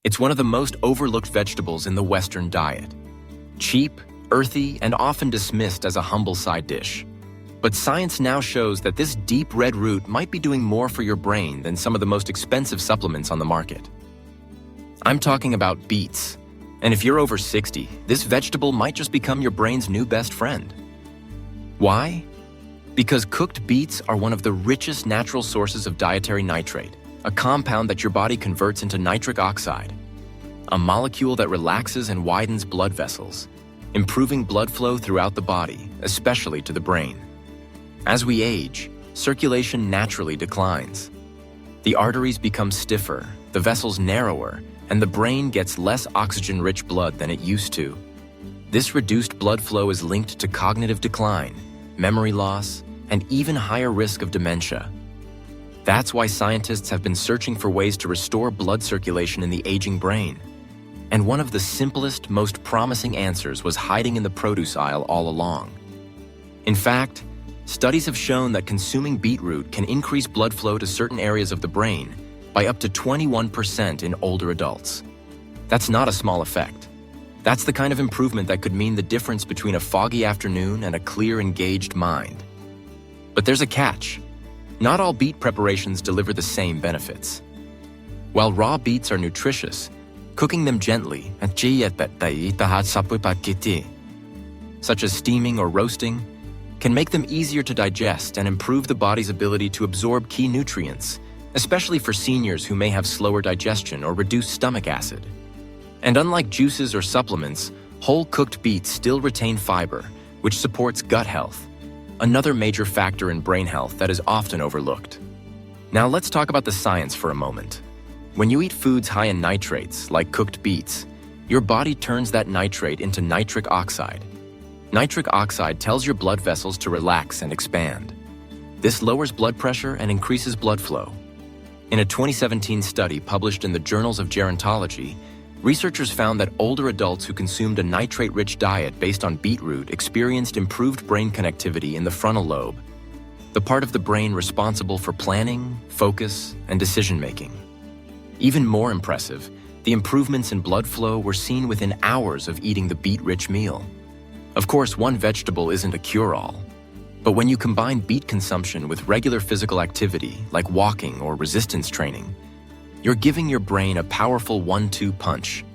It's one of the most overlooked vegetables in the Western diet. Cheap, earthy, and often dismissed as a humble side dish. But science now shows that this deep red root might be doing more for your brain than some of the most expensive supplements on the market. I'm talking about beets. And if you're over 60, this vegetable might just become your brain's new best friend. Why? Because cooked beets are one of the richest natural sources of dietary nitrate, a compound that your body converts into nitric oxide, a molecule that relaxes and widens blood vessels, improving blood flow throughout the body, especially to the brain. As we age, circulation naturally declines. The arteries become stiffer, the vessels narrower, and the brain gets less oxygen-rich blood than it used to. This reduced blood flow is linked to cognitive decline, memory loss, and even higher risk of dementia. That's why scientists have been searching for ways to restore blood circulation in the aging brain. And one of the simplest, most promising answers was hiding in the produce aisle all along. In fact, studies have shown that consuming beetroot can increase blood flow to certain areas of the brain by up to 21% in older adults. That's not a small effect. That's the kind of improvement that could mean the difference between a foggy afternoon and a clear, engaged mind. But there's a catch. Not all beet preparations deliver the same benefits. While raw beets are nutritious, cooking them gently, such as steaming or roasting, can make them easier to digest and improve the body's ability to absorb key nutrients, especially for seniors who may have slower digestion or reduced stomach acid. And unlike juices or supplements, whole cooked beets still retain fiber, which supports gut health, another major factor in brain health that is often overlooked. Now let's talk about the science for a moment. When you eat foods high in nitrates, like cooked beets, your body turns that nitrate into nitric oxide. Nitric oxide tells your blood vessels to relax and expand. This lowers blood pressure and increases blood flow. In a 2017 study published in the Journals of Gerontology, researchers found that older adults who consumed a nitrate-rich diet based on beetroot experienced improved brain connectivity in the frontal lobe, the part of the brain responsible for planning, focus, and decision-making. Even more impressive, the improvements in blood flow were seen within hours of eating the beet-rich meal. Of course, one vegetable isn't a cure-all, but when you combine beet consumption with regular physical activity, like walking or resistance training, you're giving your brain a powerful 1-2 punch.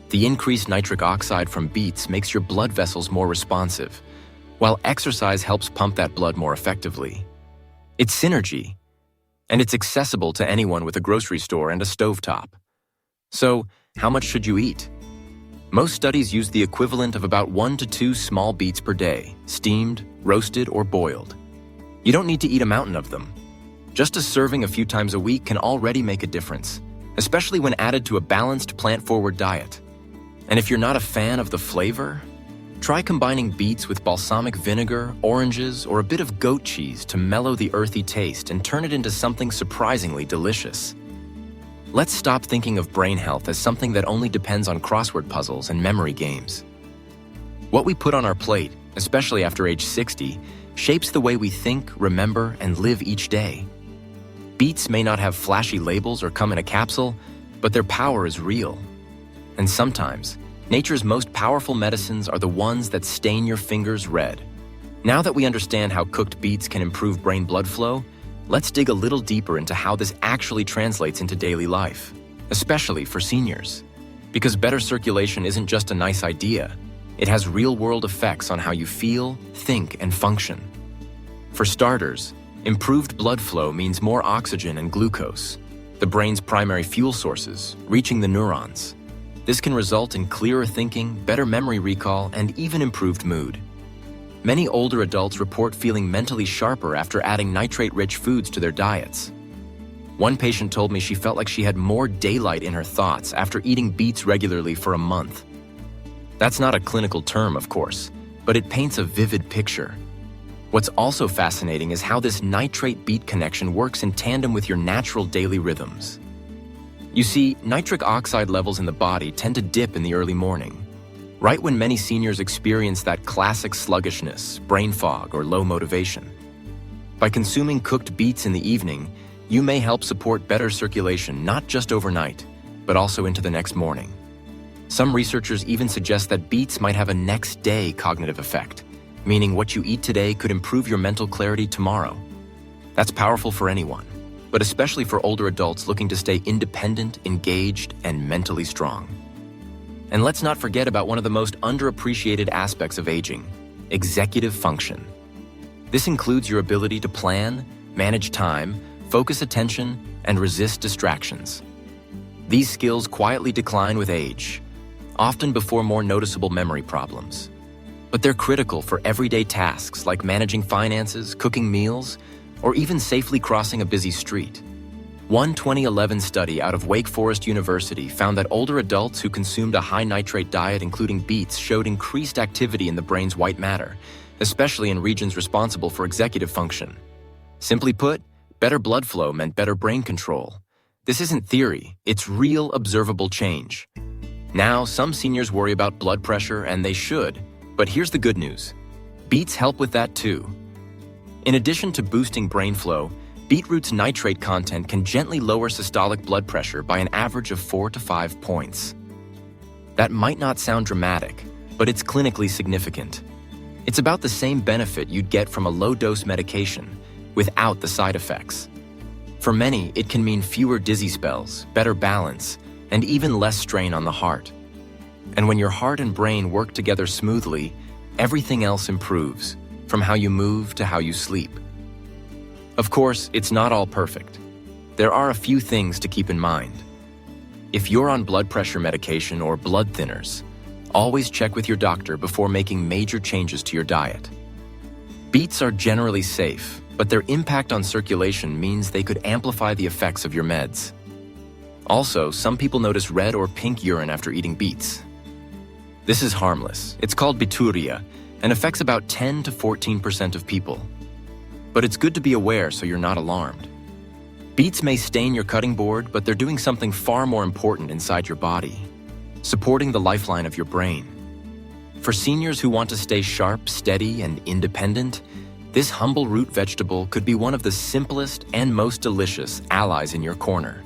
The increased nitric oxide from beets makes your blood vessels more responsive, while exercise helps pump that blood more effectively. It's synergy, and it's accessible to anyone with a grocery store and a stovetop. So, how much should you eat? Most studies use the equivalent of about 1 to 2 small beets per day, steamed, roasted, or boiled. You don't need to eat a mountain of them. Just a serving a few times a week can already make a difference, especially when added to a balanced, plant-forward diet. And if you're not a fan of the flavor, try combining beets with balsamic vinegar, oranges, or a bit of goat cheese to mellow the earthy taste and turn it into something surprisingly delicious. Let's stop thinking of brain health as something that only depends on crossword puzzles and memory games. What we put on our plate, especially after age 60, shapes the way we think, remember, and live each day. Beets may not have flashy labels or come in a capsule, but their power is real. And sometimes, nature's most powerful medicines are the ones that stain your fingers red. Now that we understand how cooked beets can improve brain blood flow, let's dig a little deeper into how this actually translates into daily life, especially for seniors. Because better circulation isn't just a nice idea, it has real-world effects on how you feel, think, and function. For starters, improved blood flow means more oxygen and glucose, the brain's primary fuel sources, reaching the neurons. This can result in clearer thinking, better memory recall, and even improved mood. Many older adults report feeling mentally sharper after adding nitrate-rich foods to their diets. One patient told me she felt like she had more daylight in her thoughts after eating beets regularly for a month. That's not a clinical term, of course, but it paints a vivid picture. What's also fascinating is how this nitrate-beet connection works in tandem with your natural daily rhythms. You see, nitric oxide levels in the body tend to dip in the early morning, right when many seniors experience that classic sluggishness, brain fog, or low motivation. By consuming cooked beets in the evening, you may help support better circulation not just overnight, but also into the next morning. Some researchers even suggest that beets might have a next-day cognitive effect, meaning what you eat today could improve your mental clarity tomorrow. That's powerful for anyone, but especially for older adults looking to stay independent, engaged, and mentally strong. And let's not forget about one of the most underappreciated aspects of aging: executive function. This includes your ability to plan, manage time, focus attention, and resist distractions. These skills quietly decline with age, often before more noticeable memory problems. But they're critical for everyday tasks like managing finances, cooking meals, or even safely crossing a busy street. One 2011 study out of Wake Forest University found that older adults who consumed a high-nitrate diet including beets showed increased activity in the brain's white matter, especially in regions responsible for executive function. Simply put, better blood flow meant better brain control. This isn't theory, it's real observable change. Now, some seniors worry about blood pressure, and they should, but here's the good news. Beets help with that too. In addition to boosting brain flow, beetroot's nitrate content can gently lower systolic blood pressure by an average of 4 to 5 points. That might not sound dramatic, but it's clinically significant. It's about the same benefit you'd get from a low-dose medication, without the side effects. For many, it can mean fewer dizzy spells, better balance, and even less strain on the heart. And when your heart and brain work together smoothly, everything else improves, from how you move to how you sleep. Of course, it's not all perfect. There are a few things to keep in mind. If you're on blood pressure medication or blood thinners, always check with your doctor before making major changes to your diet. Beets are generally safe, but their impact on circulation means they could amplify the effects of your meds. Also, some people notice red or pink urine after eating beets. This is harmless. It's called bituria and affects about 10 to 14% of people. But it's good to be aware so you're not alarmed. Beets may stain your cutting board, but they're doing something far more important inside your body: supporting the lifeline of your brain. For seniors who want to stay sharp, steady, and independent, this humble root vegetable could be one of the simplest and most delicious allies in your corner.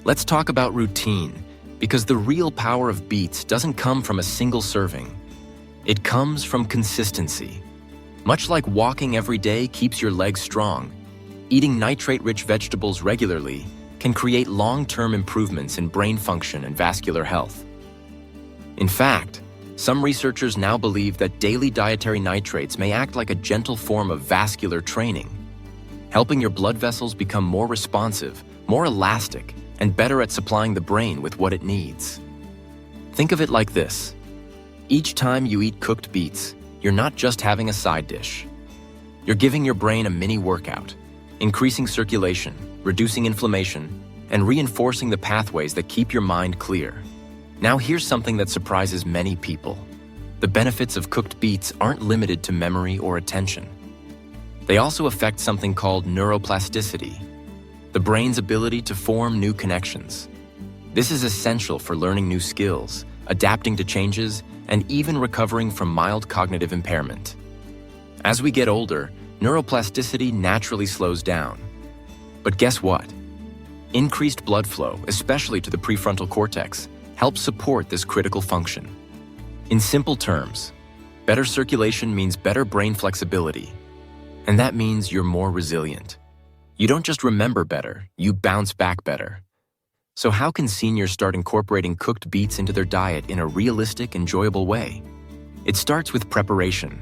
Let's talk about routine, because the real power of beets doesn't come from a single serving. It comes from consistency. Much like walking every day keeps your legs strong, eating nitrate-rich vegetables regularly can create long-term improvements in brain function and vascular health. In fact, some researchers now believe that daily dietary nitrates may act like a gentle form of vascular training, helping your blood vessels become more responsive, more elastic, and better at supplying the brain with what it needs. Think of it like this. Each time you eat cooked beets, you're not just having a side dish. You're giving your brain a mini workout, increasing circulation, reducing inflammation, and reinforcing the pathways that keep your mind clear. Now here's something that surprises many people. The benefits of cooked beets aren't limited to memory or attention. They also affect something called neuroplasticity, the brain's ability to form new connections. This is essential for learning new skills, adapting to changes, and even recovering from mild cognitive impairment. As we get older, neuroplasticity naturally slows down. But guess what? Increased blood flow, especially to the prefrontal cortex, helps support this critical function. In simple terms, better circulation means better brain flexibility, and that means you're more resilient. You don't just remember better, you bounce back better. So how can seniors start incorporating cooked beets into their diet in a realistic, enjoyable way? It starts with preparation.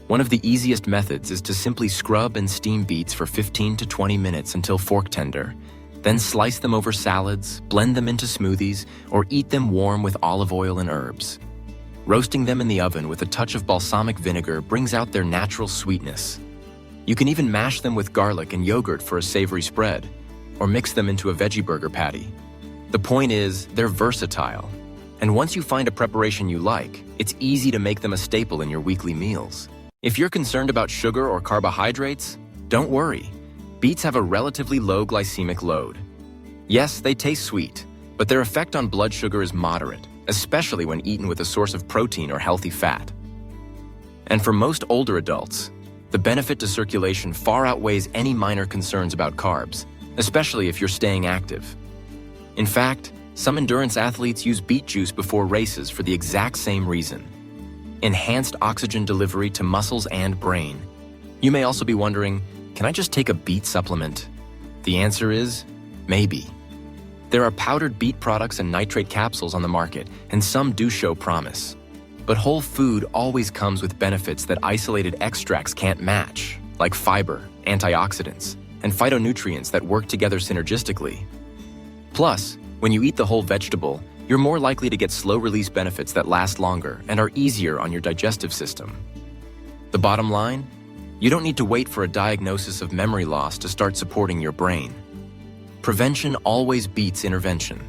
One of the easiest methods is to simply scrub and steam beets for 15 to 20 minutes until fork tender, then slice them over salads, blend them into smoothies, or eat them warm with olive oil and herbs. Roasting them in the oven with a touch of balsamic vinegar brings out their natural sweetness. You can even mash them with garlic and yogurt for a savory spread, or mix them into a veggie burger patty. The point is, they're versatile, and once you find a preparation you like, it's easy to make them a staple in your weekly meals. If you're concerned about sugar or carbohydrates, don't worry. Beets have a relatively low glycemic load. Yes, they taste sweet, but their effect on blood sugar is moderate, especially when eaten with a source of protein or healthy fat. And for most older adults, the benefit to circulation far outweighs any minor concerns about carbs, especially if you're staying active. In fact, Some endurance athletes use beet juice before races for the exact same reason: enhanced oxygen delivery to muscles and brain. You may also be wondering, can I just take a beet supplement? The answer is maybe. There are powdered beet products and nitrate capsules on the market, and some do show promise. But whole food always comes with benefits that isolated extracts can't match, like fiber, antioxidants, and phytonutrients that work together synergistically. Plus, when you eat the whole vegetable, you're more likely to get slow-release benefits that last longer and are easier on your digestive system. The bottom line? You don't need to wait for a diagnosis of memory loss to start supporting your brain. Prevention always beats intervention.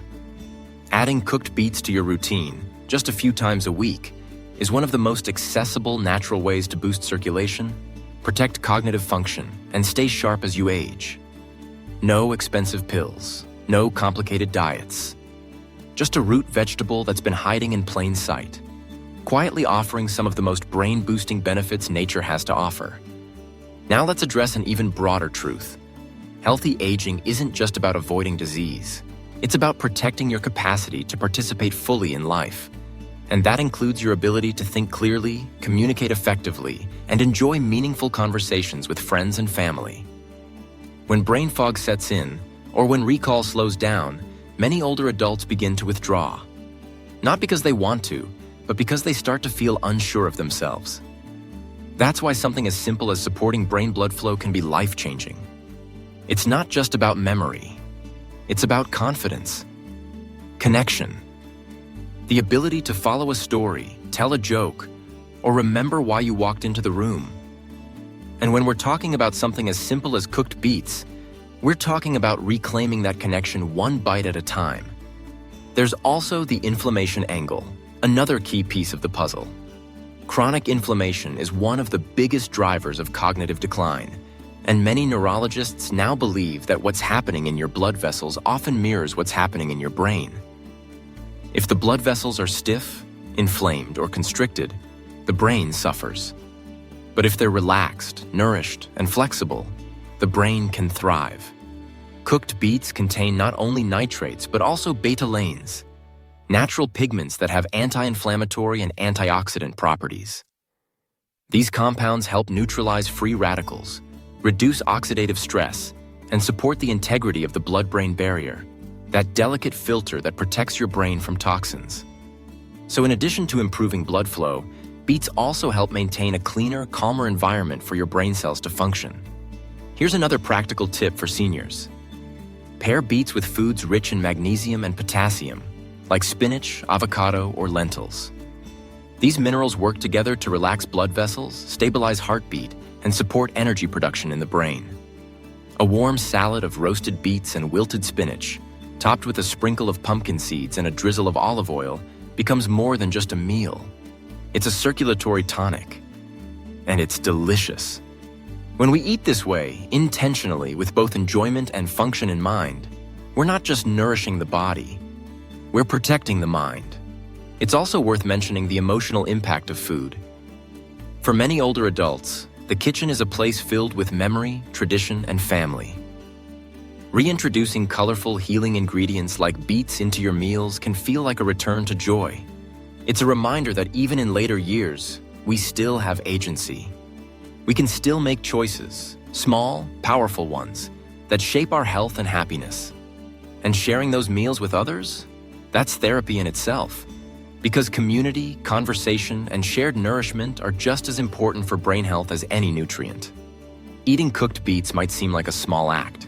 Adding cooked beets to your routine, just a few times a week, is one of the most accessible natural ways to boost circulation, protect cognitive function, and stay sharp as you age. No expensive pills, no complicated diets. Just a root vegetable that's been hiding in plain sight, quietly offering some of the most brain-boosting benefits nature has to offer. Now let's address an even broader truth. Healthy aging isn't just about avoiding disease. It's about protecting your capacity to participate fully in life. And that includes your ability to think clearly, communicate effectively, and enjoy meaningful conversations with friends and family. When brain fog sets in, or when recall slows down, many older adults begin to withdraw. Not because they want to, but because they start to feel unsure of themselves. That's why something as simple as supporting brain blood flow can be life-changing. It's not just about memory. It's about confidence, connection, the ability to follow a story, tell a joke, or remember why you walked into the room. And when we're talking about something as simple as cooked beets, we're talking about reclaiming that connection one bite at a time. There's also the inflammation angle, another key piece of the puzzle. Chronic inflammation is one of the biggest drivers of cognitive decline, and many neurologists now believe that what's happening in your blood vessels often mirrors what's happening in your brain. If the blood vessels are stiff, inflamed, or constricted, the brain suffers. But if they're relaxed, nourished, and flexible, the brain can thrive. Cooked beets contain not only nitrates, but also betalains, natural pigments that have anti-inflammatory and antioxidant properties. These compounds help neutralize free radicals, reduce oxidative stress, and support the integrity of the blood-brain barrier, that delicate filter that protects your brain from toxins. So in addition to improving blood flow, beets also help maintain a cleaner, calmer environment for your brain cells to function. Here's another practical tip for seniors. Pair beets with foods rich in magnesium and potassium, like spinach, avocado, or lentils. These minerals work together to relax blood vessels, stabilize heartbeat, and support energy production in the brain. A warm salad of roasted beets and wilted spinach, topped with a sprinkle of pumpkin seeds and a drizzle of olive oil, becomes more than just a meal. It's a circulatory tonic, and it's delicious. When we eat this way, intentionally, with both enjoyment and function in mind, we're not just nourishing the body, we're protecting the mind. It's also worth mentioning the emotional impact of food. For many older adults, the kitchen is a place filled with memory, tradition, and family. Reintroducing colorful, healing ingredients like beets into your meals can feel like a return to joy. It's a reminder that even in later years, we still have agency. We can still make choices, small, powerful ones, that shape our health and happiness. And sharing those meals with others? That's therapy in itself. Because community, conversation, and shared nourishment are just as important for brain health as any nutrient. Eating cooked beets might seem like a small act,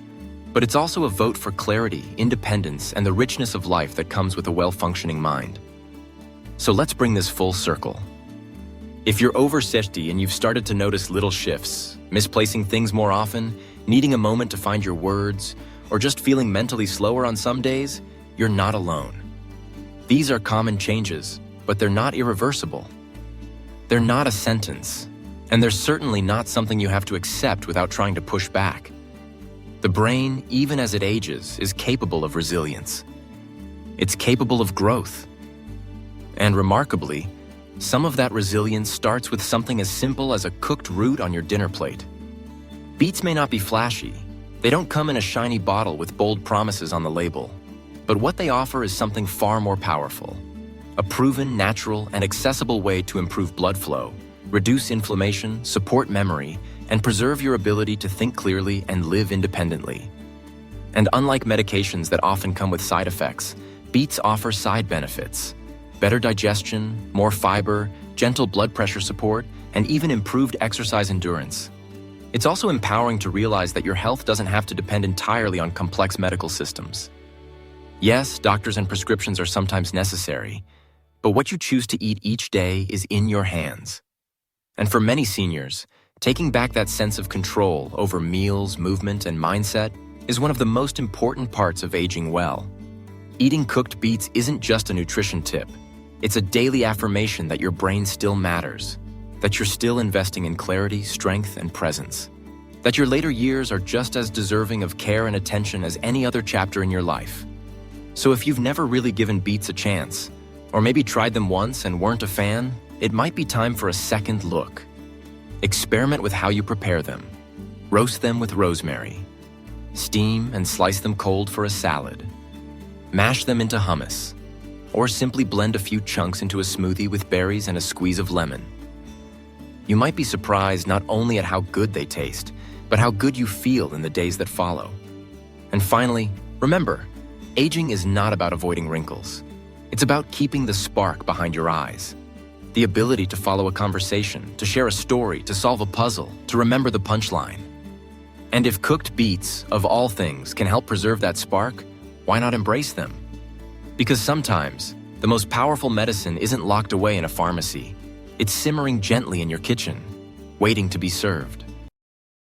but it's also a vote for clarity, independence, and the richness of life that comes with a well-functioning mind. So let's bring this full circle. If you're over 60 and you've started to notice little shifts, misplacing things more often, needing a moment to find your words, or just feeling mentally slower on some days, you're not alone. These are common changes, but they're not irreversible. They're not a sentence, and they're certainly not something you have to accept without trying to push back. The brain, even as it ages, is capable of resilience. It's capable of growth. And remarkably, some of that resilience starts with something as simple as a cooked root on your dinner plate. Beets may not be flashy. They don't come in a shiny bottle with bold promises on the label. But what they offer is something far more powerful: a proven, natural, and accessible way to improve blood flow, reduce inflammation, support memory, and preserve your ability to think clearly and live independently. And unlike medications that often come with side effects, beets offer side benefits: better digestion, more fiber, gentle blood pressure support, and even improved exercise endurance. It's also empowering to realize that your health doesn't have to depend entirely on complex medical systems. Yes, doctors and prescriptions are sometimes necessary, but what you choose to eat each day is in your hands. And for many seniors, taking back that sense of control over meals, movement, and mindset is one of the most important parts of aging well. Eating cooked beets isn't just a nutrition tip. It's a daily affirmation that your brain still matters, that you're still investing in clarity, strength, and presence, that your later years are just as deserving of care and attention as any other chapter in your life. So if you've never really given beets a chance, or maybe tried them once and weren't a fan, it might be time for a second look. Experiment with how you prepare them. Roast them with rosemary. Steam and slice them cold for a salad. Mash them into hummus, or simply blend a few chunks into a smoothie with berries and a squeeze of lemon. You might be surprised not only at how good they taste, but how good you feel in the days that follow. And finally, remember, aging is not about avoiding wrinkles. It's about keeping the spark behind your eyes. The ability to follow a conversation, to share a story, to solve a puzzle, to remember the punchline. And if cooked beets, of all things, can help preserve that spark, why not embrace them? Because sometimes, the most powerful medicine isn't locked away in a pharmacy. It's simmering gently in your kitchen, waiting to be served.